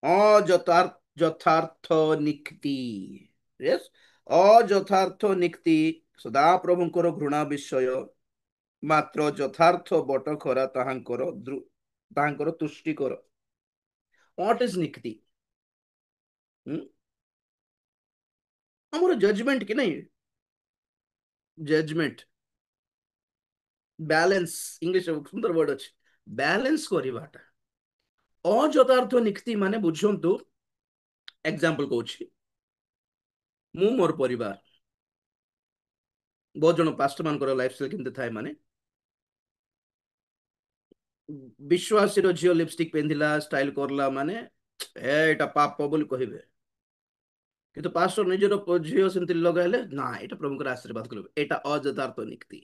अयथार्थ यथार्थ निक्ति। यस, अयथार्थ निक्ति सदा प्रभुंकर घृणा विषय, मात्र यथार्थ बट खरा ताहांकर तुष्टिकर। What is निक्ति? ଆମର ଜଜମେଣ୍ଟ କି ନାଇଁ? ଜଜମେଣ୍ଟ, ବ୍ୟାଲେନ୍ସ, ଇଂଲିଶ ସୁନ୍ଦର ୱାର୍ଡ ଅଛି, ବ୍ୟାଲେନ୍ସ କରିବାଟା। ଅଯଥାର୍ଥ ନିକ୍ତି ମାନେ ବୁଝନ୍ତୁ, ଏକ୍ସାମ୍ପଲ କହୁଛି, ମୁଁ ମୋର ପରିବାର, ବହୁତ ଜଣ ପାଷ୍ଟର ମାନଙ୍କର ଲାଇଫଷ୍ଟାଇଲ କେମିତି ଥାଏ ମାନେ, ବିଶ୍ୱାସୀର ଝିଅ ଲିପଷ୍ଟିକ ପିନ୍ଧିଲା ଷ୍ଟାଇଲ କରଲା ମାନେ ଏଇଟା ପାପ ବୋଲି କହିବେ। କିନ୍ତୁ ପାଷ୍ଟର ନିଜର ଝିଅ ସେମିତି ଲଗାଇଲେ ନା ଏଇଟା ପ୍ରଭୁଙ୍କର ଆଶୀର୍ବାଦ କରିବେ, ଏଇଟା ଅଯଥାର୍ଥ ନିକ୍ତି।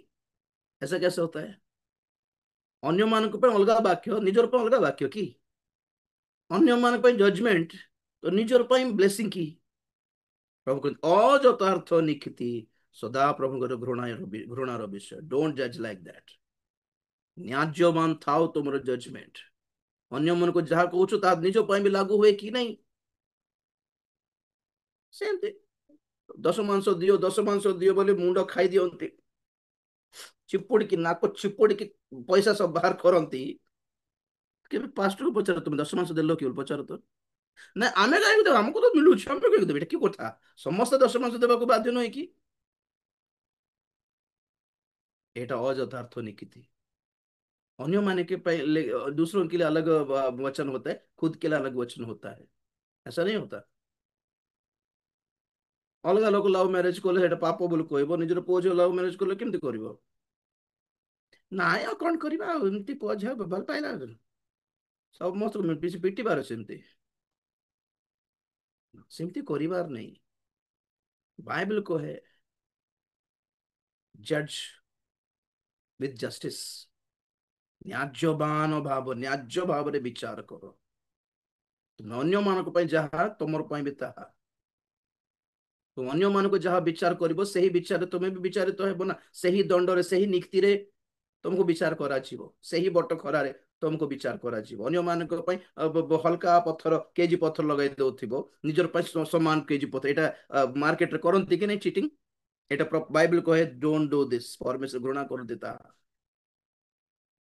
ऐसा कैसे होता है? अन्य ମାନଙ୍କ ପାଇଁ ଅଲଗା ବାକ୍ୟ, ନିଜର ପାଇଁ ଅଲଗା ବାକ୍ୟ କି? ଅନ୍ୟ ମାନଙ୍କ ପାଇଁ ଜଜମେଣ୍ଟ, ତ ନିଜର ପାଇଁ ବ୍ଲେସିଂ କି? ପ୍ରଭୁ କହିଛନ୍ତି ଅଯଥାର୍ଥ ନିକ୍ତି ସଦା ପ୍ରଭୁଙ୍କର ଘୃଣାର ବିଷୟ। ଡୋଣ୍ଟ ଜଜ୍ ଲାଇକ୍ ଦ୍ୟାଟ୍। ନ୍ୟାଯ୍ୟମାନ ଥାଉ ତୁମର ଜଜମେଣ୍ଟ। ଅନ୍ୟମାନଙ୍କୁ ଯାହା କହୁଛୁ ତାହା ନିଜ ପାଇଁ ବି ଲାଗୁ ହୁଏ କି ନାହିଁ? ସେମିତି ଦଶ ମାଂସ ଦିଅ, ଦଶ ମାଂସ ଦିଅ ବୋଲି ମୁଣ୍ଡ ଖାଇ ଦିଅନ୍ତି, ଚିପୁଡ଼ିକି ନାକ ଚିପୁଡ଼ିକି ପଇସା ସବୁ ବାହାର କରନ୍ତି। କେବେ ପାଷ୍ଟରକୁ ପଚାର ତୁମେ ଦଶ ମାଂସ ଦେଲ କି ପଚାର ତ? ନା ଆମେ କାହିଁକି ଦେବୁ, ଆମକୁ ତ ମିଳୁଛି ଆମେ କାହିଁକି ଦେବୁ, ଏଟା କି କଥା? ସମସ୍ତେ ଦଶ ମାଂସ ଦେବାକୁ ବାଧ୍ୟ ନୁହେଁ କି? एटा अयथार्थ निक्ति। अन्य माने के दूसरों के लिए अलग वचन होता है, खुद के लिए अलग वचन होता है, ऐसा नहीं होता। अलग लोक लव मैरेज कले सेटा पाप बोली कहबो, निजर पुओ झियो लव मैरेज कले केमती करिवो? नाय आ कोन करबा, एमती पुओ झियो भल पाइला सब मस्त पिटी बार सेमती, सेमती करिवार नहीं। बाइबल को है जज विथ जस्टिस, न्याज्यवान भाव, न्याज्य भाव रे विचार करो। तुम अन्य मानक पई जहा तुमर पई भी ताहा, तुम अन्य मानक जहा विचार करिवो सेही विचार तुमे भी विचारित हेबो ना, सेही दंड रे सेही निक्ति रे तुमको विचार करा जीवो, सेही बट खरारे तुमको विचार करा जीवो। अन्य मानक पई हल्का पत्थर केजी पत्थर लगाई दउथिबो, निजर पई समान केजी पत्थर, एटा मार्केट रे करंती कि नहीं चीटिंग? एटा बाइबल कहे डोंट डू दिस, परमेश्वर घृणा करते ता।